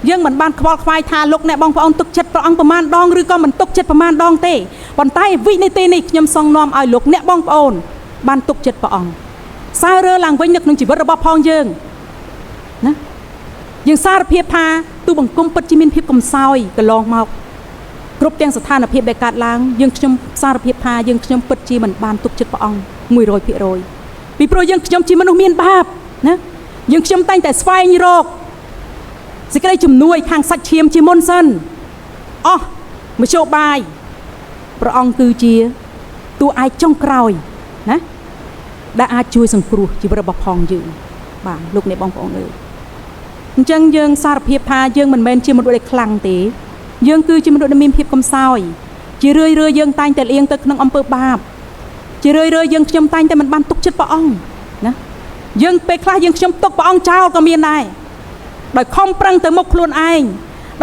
យើងមិនបានខ្វល់ខ្វាយថាលោកអ្នកបងប្អូនទុកចិត្តព្រះអង្គប្រមាណដងឬក៏មិនទុកចិត្តប្រមាណដងទេប៉ុន្តែវិនាទីនេះខ្ញុំសង្ឃនាំឲ្យលោកអ្នកបងប្អូនបានទុកចិត្តព្រះអង្គសាររើឡើងវិញនៅក្នុងជីវិតរបស់ផងយើងណាយើងសារភាពថាទូបង្គំពិតជាមានភាពកំសោយកន្លងមកគ្រប់ទាំងស្ថានភាពដែលកើតឡើងយើងខ្ញុំសារភាពថាយើងខ្ញុំពិតជាមិនបានទុកចិត្តព្រះអង្គ 100% ពីព្រោះយើងខ្ញុំជាមនុស្សមានបាបណាយើងខ្ញុំតែងតែស្វែងរកសេចក្តីជំនួយខាងសាច់ឈាមជាមុនសិនអស់មធ្យោបាយព្រះអង្គគឺជាតួឯកចុងក្រោយណាដែលអាចជួយសង្គ្រោះជីវិតរបស់ផងយើងបាទលោកអ្នកបងប្អូនអើយអញ្ចឹងយើងសារភាពថាយើងមិនមែនជាមនុស្សដែលខ្លាំងទេយើងគឺជាមនុស្សដែលមានភាពកំសោយជារឿយយើងតែងតែលៀងទៅក្នុងអំពើបាបជារឿយយើងខ្ញុំតែងតែមិនបានទុកចិត្តព្រះអង្គ យើងពេលខ្លះយើងខ្ញុំទុកព្រះអង្គចោលក៏មានដែរដោយខំប្រឹងទៅមុខខ្លួនឯង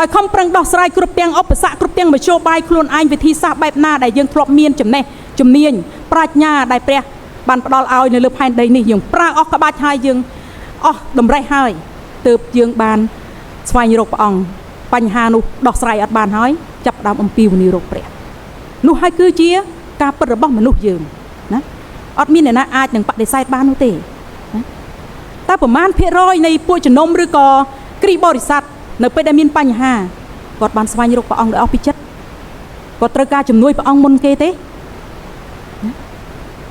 ដោយខំប្រឹងដោះស្រាយគ្រប់ទាំងឧបសគ្គគ្រប់ទាំងមធ្យោបាយខ្លួនឯងវិធីសាស្ត្របែបណាដែលយើងធ្លាប់មានចំណេះជំនាញប្រាជ្ញាដែលព្រះបានផ្ដល់ឲ្យនៅលើផែនដីនេះយើងប្រើអស់ក្បាច់ហើយយើងអស់តម្រេះហើយទើបយើងបានស្វែងរកព្រះអង្គបញ្ហានោះដោះស្រាយអត់បានហើយចាប់ផ្ដើមអំពាវនាវរកព្រះនោះហើយគឺជាការពិតរបស់មនុស្សយើងណាអត់មានអ្នកណាអាចនឹងបដិសេធបាននោះទេណាតែប្រមាណភាគរយនៃពួកជំនុំឬក៏គ្រីស្ទបរិស័ទនៅពេលដែលមានបញ្ហាគាត់បានស្វែងរកព្រះអង្គដោយអស់ពីចិត្តគាត់ត្រូវការជំនួយព្រះអង្គមុនគេទេណា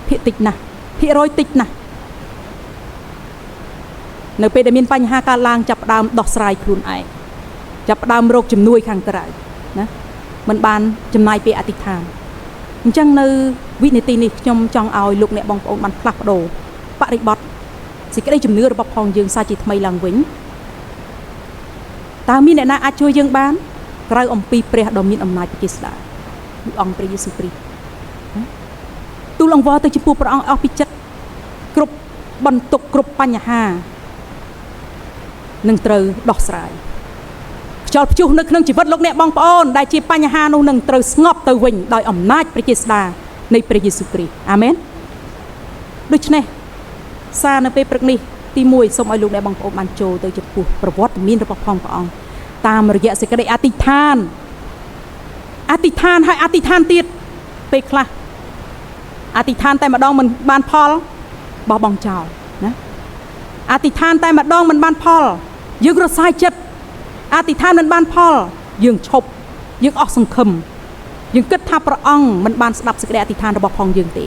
ភាគតិចណាស់ភាគរយតិចណាស់នៅពេលដែលមានបញ្ហាកើតឡើងចាប់ផ្ដើមដោះស្រាយខ្លួនឯងចាប់ផ្ដើមរកជំនួយខាងក្រៅណាមិនបានចំណាយពេលអធិដ្ឋានអញ្ចឹងនៅវិនាទីនេះខ្ញុំចង់ឲ្យលោកអ្នកបងប្អូនបានផ្លាស់ប្ដូរបរិបទសេចក្តីជំនឿរបស់ផងយើងសាជាថ្មីឡើងវិញតើមានអ្នកណាអាចជួយយើងបានក្រៅអំពីព្រះដ៏មានអំណាចព្រះជាស្ដេចគឺអង្គព្រះយេស៊ូវគ្រីស្ទទូលអង្វរទៅចំពោះព្រះអង្គអស់ពីចិត្តគ្រប់បន្ទុកគ្រប់បញ្ហានឹងត្រូវដោះស្រាយខ្យល់ព្យុះនៅក្នុងជីវិតលោកអ្នកបងប្អូនដែលជាបញ្ហានោះនឹងត្រូវស្ងប់ទៅវិញដោយអំណាចព្រះជាស្ដេចនៃព្រះយេស៊ូវគ្រីស្ទអាមែនដូច្នេះសារនៅពេលព្រឹកនេះទី1សូមឲ្យលោកអ្នកបងប្អូនបានចូលទៅចំពោះប្រវត្តិមានរបស់ផងព្រះអង្គតាមរយៈសេចក្តីអធិដ្ឋានហើយអធិដ្ឋានទៀតពេលខ្លះអធិដ្ឋានតែម្ដងមិនបានផលបោះបង់ចោលណាអធិដ្ឋានតែម្ដងមិនបានផលយើងរសាយចិត្តអធិដ្ឋានមិនបានផលយើងឈប់យើងអស់សង្ឃឹមយើងគិតថាព្រះអង្គមិនបានស្ដាប់សេចក្តីអធិដ្ឋានរបស់ផងយើងទេ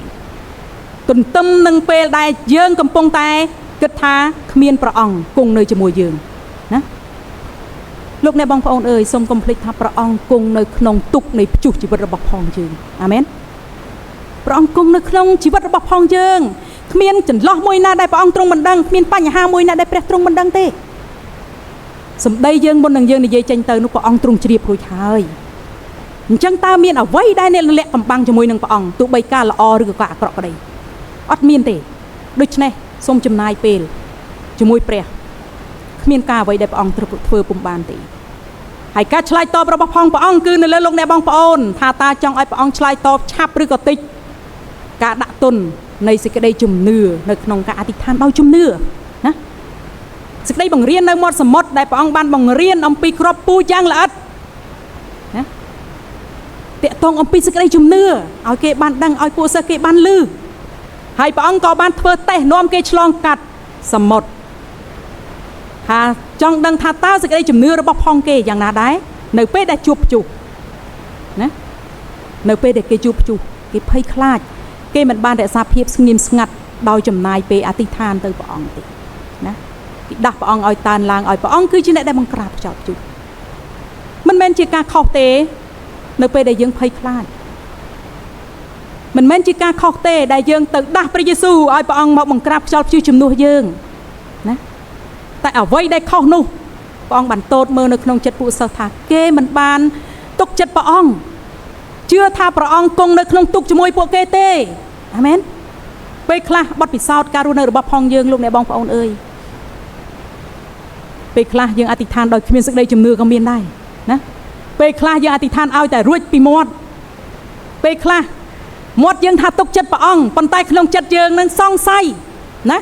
ទន្ទឹមនឹងពេលដែលយើងកំពុងតែគិតថាគ្មានព្រះអង្គគង់នៅជាមួយយើងណាលោកអ្នកបងប្អូនអើយសូមកុំភ្លេចថាព្រះអង្គគង់នៅក្នុងទុក្ខនៃព្យុះជីវិតរបស់ផងយើងអាមែនព្រះអង្គគង់នៅក្នុងជីវិតរបស់ផងយើងគ្មានចន្លោះមួយណាដែលព្រះអង្គទ្រង់មិនដឹងគ្មានបញ្ហាមួយណាដែលព្រះទ្រង់មិនដឹងទេសម្ដីយើងមុននឹងយើងនិយាយចេញទៅនោះព្រះអង្គទ្រង់ជ្រាបរួចហើយអញ្ចឹងតើមានអ្វីដែលអ្នកលាក់កំបាំងជាមួយនឹងព្រះអង្គទោះបីការល្អឬក៏ការអាក្រក់ក្តីអត់មានទេដូច្នេះសូមចំណាយពេលជាមួយព្រះគ្មានការអ្វីដែលព្រះអង្គធ្វើពុំបានទេហើយការឆ្លើយតបរបស់ព្រះអង្គគឺនៅលើលោកអ្នកបងប្អូនថាតើចង់ឲ្យព្រះអង្គឆ្លើយតបឆាប់ឬក៏តិចការដាក់ទុននៃសេចក្តីជំនឿនៅក្នុងការអធិដ្ឋានដោយជំនឿណាសេចក្តីបង្រៀននៅមាត់សមុទ្រដែលព្រះអង្គបានបង្រៀនអំពីគ្រាប់ពូជយ៉ាងល្អិតណាតាក់ទងអំពីសេចក្តីជំនឿឲ្យគេបានដឹងឲ្យពួកសិស្សគេបានឮហើយព្រះអង្គក៏បានធ្វើតេស្តនាំគេឆ្លងកាត់សមុទ្រថាចង់ដឹងថាតើសេចក្តីជំនឿរបស់ផងគេយ៉ាងណាដែរនៅពេលដែលជួបព្យុះណានៅពេលដែលគេជួបព្យុះគេភ័យខ្លាចគេមិនបានរក្សាភាពស្ងៀមស្ងាត់ដោយចំណាយពេលអធិដ្ឋានទៅព្រះអង្គទេណាគេដាស់ព្រះអង្គឲ្យតានឡើងឲ្យព្រះអង្គគឺជាអ្នកដែលបង្ក្រាបខ្យល់ព្យុះមិនមែនជាការខុសទេនៅពេលដែលយើងភ័យខ្លាចមិនមែនជាការខុសទេដែលយើងទៅដាស់ព្រះយេស៊ូវឲ្យព្រះអង្គមកបង្ក្រាបខ្យល់ព្យុះជំនួសយើងណាតែអ្វីដែលខុសនោះព្រះអង្គបានតូតមើលនៅក្នុងចិត្តពួកសិស្សថាគេមិនបានទុកចិត្តព្រះអង្គជឿថាព្រះអង្គគង់នៅក្នុងទុក្ខជាមួយពួកគេទេអាមែនពេលខ្លះបទពិសោធន៍ការរស់នៅរបស់ផងយើងលោកអ្នកបងប្អូនអើយពេលខ្លះយើងអធិដ្ឋានដោយគ្មានសេចក្តីជំនឿក៏មានដែរណាពេលខ្លះយើងអធិដ្ឋានឲ្យតែរួចពីមាត់ពេលខ្លះមាត់យើងថាទុកចិត្តព្រះអង្គប៉ុន្តែក្នុងចិត្តយើងនឹងសង្ស័យណា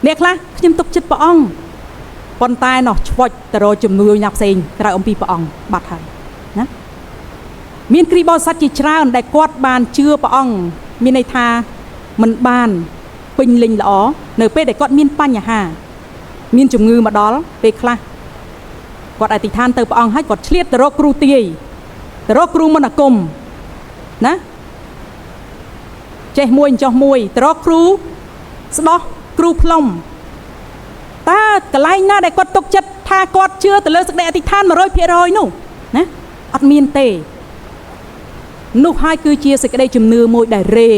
អ្នកខ្លះខ្ញុំទុកចិត្តព្រះអង្គប៉ុន្តែនោះឆ្វុចទៅរកជំនួយណាផ្សេងក្រៅអំពីព្រះអង្គបាត់ហើយណាមានគ្រីស្ទបរិស័ទជាច្រើនដែលគាត់បានជឿព្រះអង្គមានន័យថាមិនបានពេញលេញល្អនៅពេលដែលគាត់មានបញ្ហាមានជំងឺមកដល់ពេលខ្លះគាត់អធិដ្ឋានទៅព្រះអង្គហើយគាត់ឆ្លៀតទៅរកគ្រូទាយទៅរកគ្រូមន្តអាគមណាចេះមួយចោះមួយទៅរកគ្រូស្ដោះគ្រូផ្លុំតើកន្លែងណាដែលគាត់ទុកចិត្តថាគាត់ជឿទៅលើសេចក្តីអធិដ្ឋាន 100% នោះណាអត់មានទេនោះហើយគឺជាសេចក្តីជំនឿមួយដែលរេ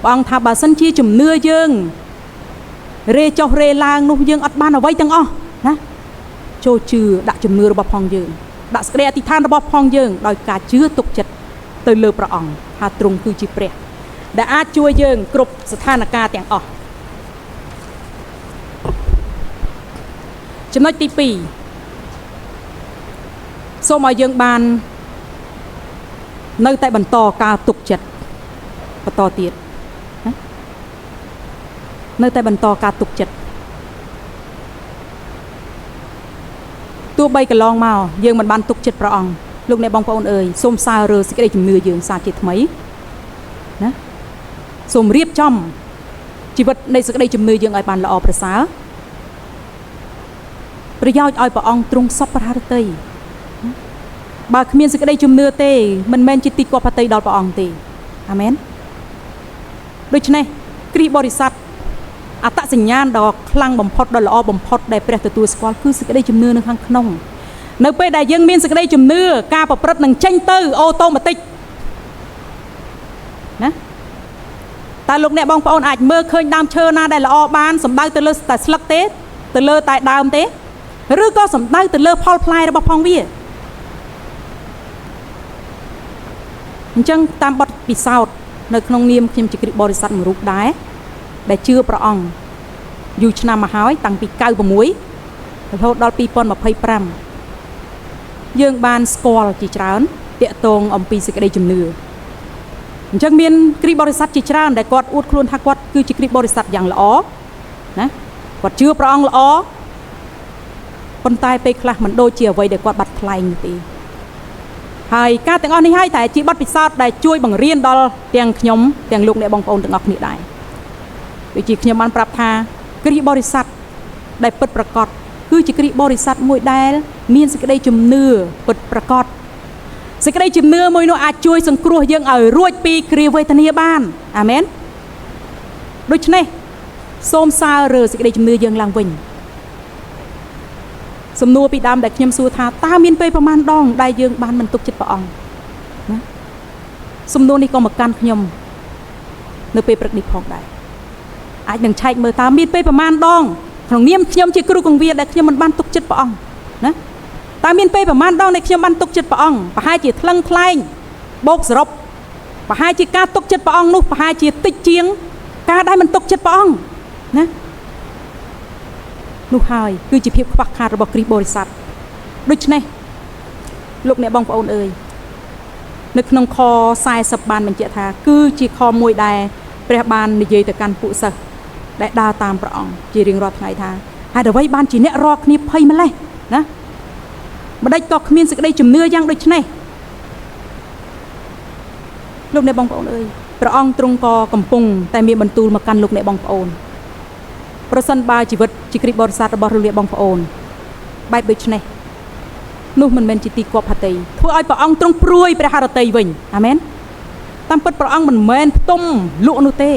ព្រះអង្គថាបើសិនជាជំនឿយើងរេចុះរេឡើងនោះយើងអត់បានអ្វីទាំងអស់ណាចូលជឿដាក់ជំនឿរបស់ផងយើងដាក់សេចក្តីអធិដ្ឋានរបស់ផងយើងដោយការជឿទុកចិត្តទៅលើព្រះអង្គថាទ្រង់គឺជាព្រះដែលអាចជួយយើងគ្រប់ស្ថានភាពទាំងអស់ ចំណុចទី2សូមឲ្យយើងបាននៅតែបន្តការទុកចិត្តបន្តទៀតនៅតែបន្តការទុកចិត្តទោះបីកន្លងមកយើងមិនបានទុកចិត្តព្រះអង្គលោកអ្នកបងប្អូនអើយសូមសើរើសេចក្តីជំនឿយើងសាជាថ្មីណាសូមរៀបចំជីវិតនៃសេចក្តីជំនឿយើងឲ្យបានល្អប្រសើរប្រយោជន៍ឲ្យព្រះអង្គទ្រង់សពរហឫទ័យបើគ្មានសេចក្តីជំនឿទេមិនមែនជាទីគប់ផតីដល់ព្រះអង្គទេអាមែនដូច្នេះគ្រីស្ទបរិស័ទអត្តសញ្ញាណដ៏ខ្លាំងបំផុតដ៏ល្អបំផុតដែលព្រះទទួលស្គាល់គឺសេចក្តីជំនឿនៅខាងក្នុងនៅពេលដែលយើងមានសេចក្តីជំនឿការប្រព្រឹត្តនឹងចេញទៅអូតូម៉ាទិកណាតើលោកអ្នកបងប្អូនអាចមើលឃើញដើមឈើណាដែលល្អបានសំដៅទៅលើតែស្លឹកទេទៅលើតែដើមទេឬក៏សំដៅទៅលើផលផ្លែរបស់ផងវាអញ្ចឹងតាមបទពិសោធន៍នៅក្នុងនាមខ្ញុំជាគ្រីស្ទបរិស័ទមួយរូបដែរដែលជឿព្រះអង្គយូរឆ្នាំមកហើយតាំងពី96រហូតដល់2025យើងបានស្គាល់ជាច្រើនតាក់ទងអំពីសេចក្តីជំនឿអញ្ចឹងមានគ្រីស្ទបរិស័ទជាច្រើនដែលគាត់អួតខ្លួនថាគាត់គឺជាគ្រីស្ទបរិស័ទយ៉ាងល្អណាគាត់ជឿព្រះអង្គល្អប៉ុន្តែពេលខ្លះមិនដូចជាអ្វីដែលគាត់បាត់ថ្លែងទេហើយការទាំងអស់នេះហើយតែជាបទពិសោធន៍ដែលជួយបង្រៀនដល់ទាំងខ្ញុំទាំងលោកអ្នកបងប្អូនទាំងអស់គ្នាដែរដូចជាខ្ញុំបានប្រាប់ថាគ្រីស្ទបរិស័ទដែលពិតប្រាកដគឺជាគ្រីស្ទបរិស័ទមួយដែលមានសេចក្តីជំនឿពិតប្រាកដសេចក្តីជំនឿមួយនោះអាចជួយសង្គ្រោះយើងឲ្យរួចពីគ្រាវេទនាបានអាមែនដូច្នេះសូមសើរើសេចក្តីជំនឿយើងឡើងវិញសំណួរពីដើមដែលខ្ញុំសួរថាតើមានពេលប្រមាណដងដែលយើងបានមិនទុកចិត្តព្រះអង្គណាសំណួរនេះក៏មកកាន់ខ្ញុំនៅពេលព្រឹកនេះផងដែរអាចនឹងឆែកមើលតើមានពេលប្រមាណដងក្នុងនាមខ្ញុំជាគ្រូកងវាដែលខ្ញុំមិនបានទុកចិត្តព្រះអង្គណាតើមានពេលប្រមាណដងដែលខ្ញុំបានទុកចិត្តព្រះអង្គប្រហែលជាថ្លឹងថ្លែងបូកសរុបប្រហែលជាការទុកចិត្តព្រះអង្គនោះប្រហែលជាតិចជាងការដែលមិនទុកចិត្តព្រះអង្គណានោះហើយគឺជាភាពខ្វះខាតរបស់គ្រីស្ទបរិស័ទដូច្នេះលោកអ្នកបងប្អូនអើយនៅក្នុងខ40បានបញ្ជាក់ថាគឺជាខមួយដែលព្រះបាននិយាយទៅកាន់ពួកសិស្សដែលដើរតាមព្រះអង្គជារៀងរាល់ថ្ងៃថាហេតុអ្វីបានជាអ្នករកគ្នាភ័យម្លេះណាម្ដេចក៏គ្មានសេចក្តីជំនឿយ៉ាងដូចនេះលោកអ្នកបងប្អូនអើយព្រះអង្គទ្រង់ក៏កំពុងតែមានបន្ទូលមកកាន់លោកអ្នកបងប្អូនប្រសិនបើជីវិតជាគ្រីស្ទបរិស័ទរបស់លោកអ្នកបងប្អូនបែបដូចនេះនោះមិនមែនជាទីគប់ហត្ថីធ្វើឲ្យព្រះអង្គទ្រង់ព្រួយព្រះហឫទ័យវិញអាមែនតាមពិតព្រះអង្គមិនមែនផ្ទុំលក់នោះទេ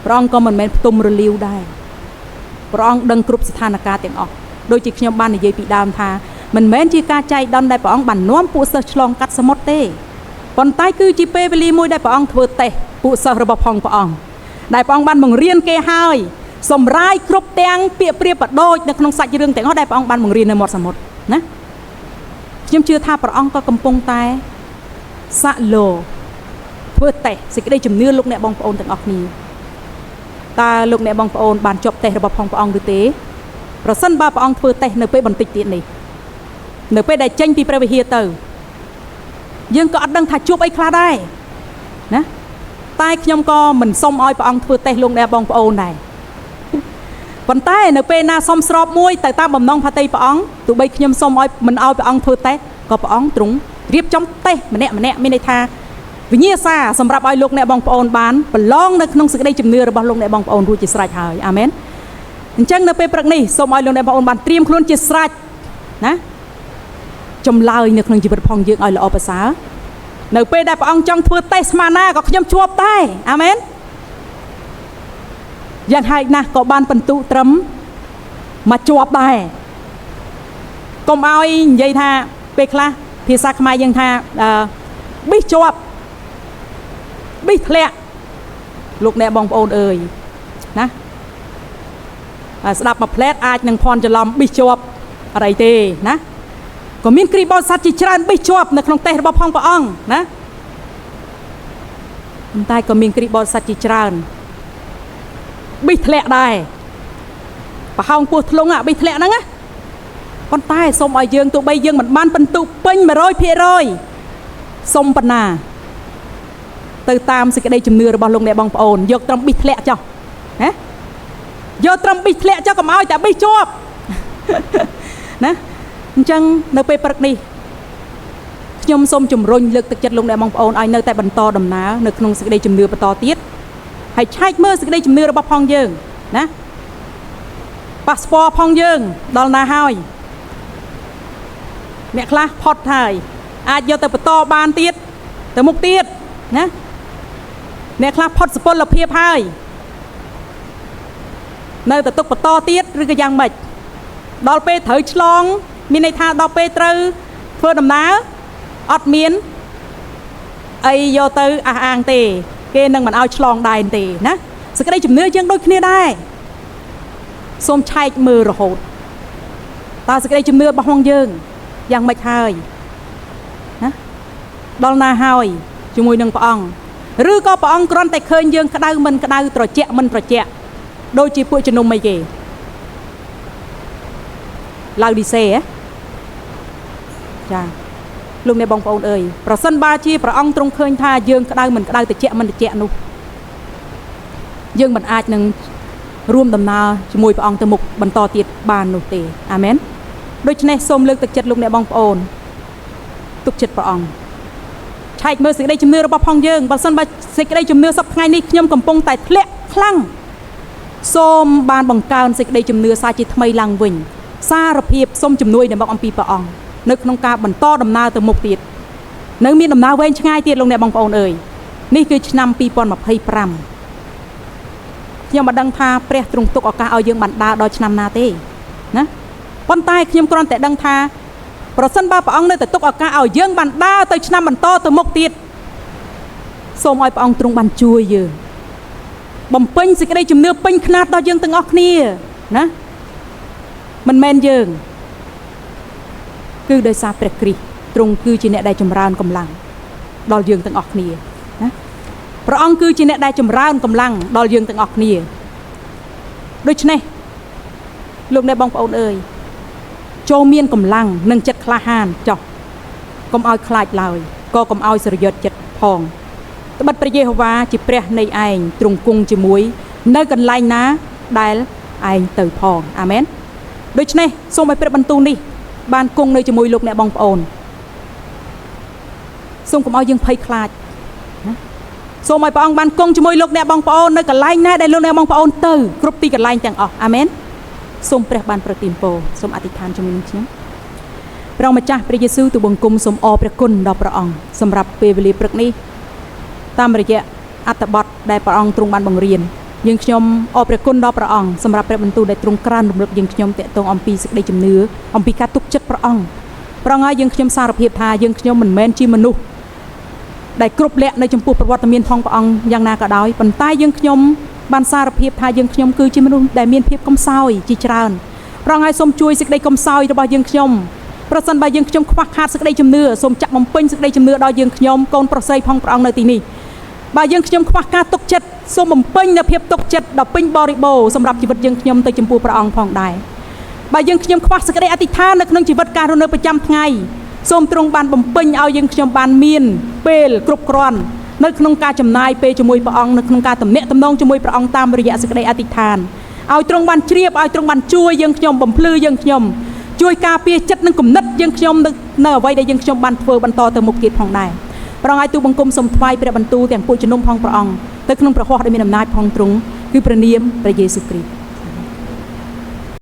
ព្រះអង្គក៏មិនមែនផ្ទុំរលាវដែរព្រះអង្គដឹងគ្រប់ស្ថានភាពទាំងអស់ដូចជាខ្ញុំបាននិយាយពីដើមថាមិនមែនជាការចែកដន្យដែលព្រះអង្គបាននាំពួកសិស្សឆ្លងកាត់សមុទ្រទេប៉ុន្តែគឺជាពេលវេលាមួយដែលព្រះអង្គធ្វើតេស្តពួកសិស្សរបស់ផងព្រះអង្គដែលព្រះអង្គបានបង្រៀនគេហើយសម្រាយគ្រប់ទាំងពាក្យប្រៀបប្រដូចនៅក្នុងសាច់រឿងទាំងអស់ដែលព្រះអង្គបានបង្រៀននៅមាត់សមុទ្រណាខ្ញុំជឿថាព្រះអង្គក៏កំពុងតែសាក់លោធ្វើតេស្តសេចក្តីជំនឿលោកអ្នកបងប្អូនទាំងអស់គ្នាតើលោកអ្នកបងប្អូនបានជាប់តេស្តរបស់ផងព្រះអង្គឬទេប្រសិនបើព្រះអង្គធ្វើតេស្តនៅពេលបន្តិចទៀតនេះនៅពេលដែលចេញពីព្រះវិហារទៅយើងក៏អត់ដឹងថាជួបអីខ្លះដែរណាតែខ្ញុំក៏មិនសុំឲ្យព្រះអង្គធ្វើតេស្តលោកអ្នកបងប្អូនដែរប៉ុន្តែនៅពេលណាសុំស្របមួយទៅតាមបំណងផតីព្រះអង្គទោះបីខ្ញុំសុំឲ្យមិនឲ្យព្រះអង្គធ្វើតេស្តក៏ព្រះអង្គទ្រង់រៀបចំតេស្តម្នាក់មានន័យថាវិញ្ញាសាសម្រាប់ឲ្យលោកអ្នកបងប្អូនបានប្រឡងនៅក្នុងសេចក្តីជំនឿរបស់លោកអ្នកបងប្អូនរួចជាស្រេចហើយអាមែនអញ្ចឹងនៅពេលព្រឹកនេះសូមឲ្យលោកអ្នកបងប្អូនបានត្រៀមខ្លួនជាស្រេចណាចម្លើយនៅក្នុងជីវិតផងយើងឲ្យល្អប្រសើរនៅពេលដែលព្រះអង្គចង់ធ្វើតេស្តស្មាណាក៏ខ្ញុំជាប់ដែរអាមែនយ៉ាងហោចណាស់ក៏បានបន្ទុត្រឹមមកជាប់ដែរកុំឲ្យនិយាយថាពេលខ្លះភាសាខ្មែរយើងថាប៊ីសជាប់ប៊ីសធ្លាក់លោកអ្នកបងប្អូនអើយណាស្ដាប់មកផ្លែតអាចនឹងភ័ន្តច្រឡំប៊ីសជាប់អីទេណាក៏មានគ្រីស្ទបរិស័ទជាច្រើនប៊ីសជាប់នៅក្នុងតេស្តរបស់ផងព្រះអង្គណាប៉ុន្តែក៏មានគ្រីស្ទបរិស័ទជាច្រើនប៊ីសធ្លាក់ដែរបរហោងពោះធ្លុងប៊ីសធ្លាក់ហ្នឹងណា ប៉ុន្តែសូមឲ្យយើងទោះបីយើងមិនបានបន្ទុកពេញ 100% សូមបណ្ណាទៅតាមសេចក្តីជំនឿរបស់លោកអ្នកបងប្អូនយកត្រឹមប៊ីសធ្លាក់ចុះណាយកត្រឹមប៊ីសធ្លាក់ចុះកុំឲ្យតែប៊ីសជាប់ណាអញ្ចឹងនៅពេលព្រឹកនេះខ្ញុំសូមជំរុញលើកទឹកចិត្តលោកអ្នកបងប្អូនឲ្យនៅតែបន្តដំណើរនៅក្នុងសេចក្តីជំនឿបន្តទៀតហើយឆែកមើលសេចក្តីជំនឿរបស់ផងយើងណាប៉ាសពតផងយើងដល់ណាហើយអ្នកខ្លះផុតហើយអាចយកទៅបន្តបានទៀតទៅមុខទៀតណាអ្នកខ្លះផុតសុពលភាពហើយនៅតែទុកបន្តទៀតឬក៏យ៉ាងម៉េចដល់ពេលត្រូវឆ្លងមានន័យថាដល់ពេលត្រូវធ្វើដំណើរអត់មានអីយកទៅអះអាងទេគេនឹងមិនឲ្យឆ្លងដែនទេណាសេចក្តីជំនឿយើងដូចគ្នាដែរសូមឆែកមើលរហូតតើសេចក្តីជំនឿរបស់យើងយ៉ាងម៉េចហើយណាដល់ណាហើយជាមួយនឹងព្រះអង្គឬក៏ព្រះអង្គគ្រាន់តែឃើញយើងក្តៅមិនក្តៅត្រជាក់មិនត្រជាក់ដូចជាពួកជំនុំអីគេឡៅឌីសេចាលោកអ្នកបងប្អូនអើយប្រសិនបើជាព្រះអង្គទ្រង់ឃើញថាយើងក្តៅមិនក្តៅត្រជាក់មិនត្រជាក់នោះយើងមិនអាចនឹងរួមដំណើរជាមួយព្រះអង្គទៅមុខបន្តទៀតបាននោះទេអាមែនដូច្នេះសូមលើកទឹកចិត្តលោកអ្នកបងប្អូនទុកចិត្តព្រះអង្គឆែកមើលសេចក្តីជំនឿរបស់ផងយើងបើសិនបើសេចក្តីជំនឿសប្តាហ៍ថ្ងៃនេះខ្ញុំកំពុងតែធ្លាក់ខ្លាំងសូមបានបង្កើនសេចក្តីជំនឿសាជាថ្មីឡើងវិញសារភាពសូមជំនួយនៅមុខអំពីព្រះអង្គនៅក្នុងការបន្តដំណើរទៅមុខទៀតនៅមានដំណើរវែងឆ្ងាយទៀតលោកអ្នកបងប្អូនអើយនេះគឺឆ្នាំ2025ខ្ញុំមិនដឹងថាព្រះទ្រង់ទុកឱកាសឲ្យយើងបានដើរដល់ឆ្នាំណាទេណាប៉ុន្តែខ្ញុំគ្រាន់តែដឹងថាប្រសិនបើព្រះអង្គនៅតែទុកឱកាសឲ្យយើងបានដើរទៅឆ្នាំបន្តទៅមុខទៀតសូមឲ្យព្រះអង្គទ្រង់បានជួយយើងបំពេញសេចក្តីជំនឿពេញខ្នាតដល់យើងទាំងអស់គ្នាណាមិនមែនយើងគឺដោយសារព្រះគ្រីស្ទទ្រង់គឺជាអ្នកដែលចម្រើនកម្លាំងដល់យើងទាំងអស់គ្នាណាព្រះអង្គគឺជាអ្នកដែលចម្រើនកម្លាំងដល់យើងទាំងអស់គ្នាដូច្នេះលោកអ្នកបងប្អូនអើយចូលមានកម្លាំងនិងចិត្តក្លាហានចុះកុំឲ្យខ្លាចឡើយក៏កុំឲ្យស្រយុតចិត្តផងត្បិតព្រះយេហូវ៉ាជាព្រះនៃឯងទ្រង់គង់ជាមួយនៅកន្លែងណាដែលឯងទៅផងអាមែនដូច្នេះសូមឲ្យព្រះបន្ទូលនេះបានគង់នៅជាមួយលោកអ្នកបងប្អូនសូមកុំឲ្យយើងភ័យខ្លាចណាសូមឲ្យព្រះអង្គបានគង់ជាមួយលោកអ្នកបងប្អូននៅកន្លែងណាដែលលោកអ្នកបងប្អូនទៅគ្រប់ទីកន្លែងទាំងអស់អាមែនសូមព្រះបានប្រទានពរសូមអធិដ្ឋានជាមួយនឹងខ្ញុំព្រះម្ចាស់ព្រះយេស៊ូវទូបង្គំសូមអរព្រះគុណដល់ព្រះអង្គសម្រាប់ពេលវេលាព្រឹកនេះតាមរយៈអត្ថបទដែលព្រះអង្គទ្រង់បានបង្រៀនយើងខ្ញុំអរព្រះគុណដល់ព្រះអង្គសម្រាប់ព្រះបន្ទូលដែលទ្រង់ក្រើនរំលឹកយើងខ្ញុំតាក់ទងអំពីសេចក្តីជំនឿអំពីការទុកចិត្តព្រះអង្គហើយយើងខ្ញុំសារភាពថាយើងខ្ញុំមិនមែនជាមនុស្សដែលគ្រប់លក្ខនៅចំពោះប្រវត្តិមានផងព្រះអង្គយ៉ាងណាក៏ដោយប៉ុន្តែយើងខ្ញុំបានសារភាពថាយើងខ្ញុំគឺជាមនុស្សដែលមានភាពកំសោយជាច្រើនព្រះអង្គឲ្យសូមជួយសេចក្តីកំសោយរបស់យើងខ្ញុំប្រសិនបើយើងខ្ញុំខ្វះខាតសេចក្តីជំនឿសូមចាក់បំពេញសេចក្តីជំនឿដល់យើងខ្ញុំកូនប្រស័យផងព្រះអង្គនៅទីនេះបើយើងខ្ញុំខ្វះការទុកចិត្តសូមបំពេញនូវភាពទុកចិត្តដល់ពេញបរិបូរណ៍សម្រាប់ជីវិតយើងខ្ញុំទៅចំពោះព្រះអង្គផងដែរបើយើងខ្ញុំខ្វះសេចក្តីអធិដ្ឋាននៅក្នុងជីវិតការរស់នៅប្រចាំថ្ងៃសូមទ្រង់បានបំពេញឲ្យយើងខ្ញុំបានមានពេលគ្រប់គ្រាន់នៅក្នុងការចំណាយពេលជាមួយព្រះអង្គនៅក្នុងការទំនាក់ទំនងជាមួយព្រះអង្គតាមរយៈសេចក្តីអធិដ្ឋានឲ្យទ្រង់បានជ្រាបឲ្យទ្រង់បានជួយយើងខ្ញុំបំភ្លឺយើងខ្ញុំជួយការពារចិត្តនិងគំនិតយើងខ្ញុំនៅអ្វីដែលយើងខ្ញុំបានធ្វើបន្តទៅមុខទៀតផងដែរព្រះអង្គឲ្យទូបង្គំសូមថ្វាយព្រះបន្ទូលទាំងពួកជំនុំផងព្រះអង្គទៅក្នុងព្រះហស្ថដែលមានអំណាចផងទ្រង់គឺព្រះនាមព្រះយេស៊ូវគ្រីស្ទ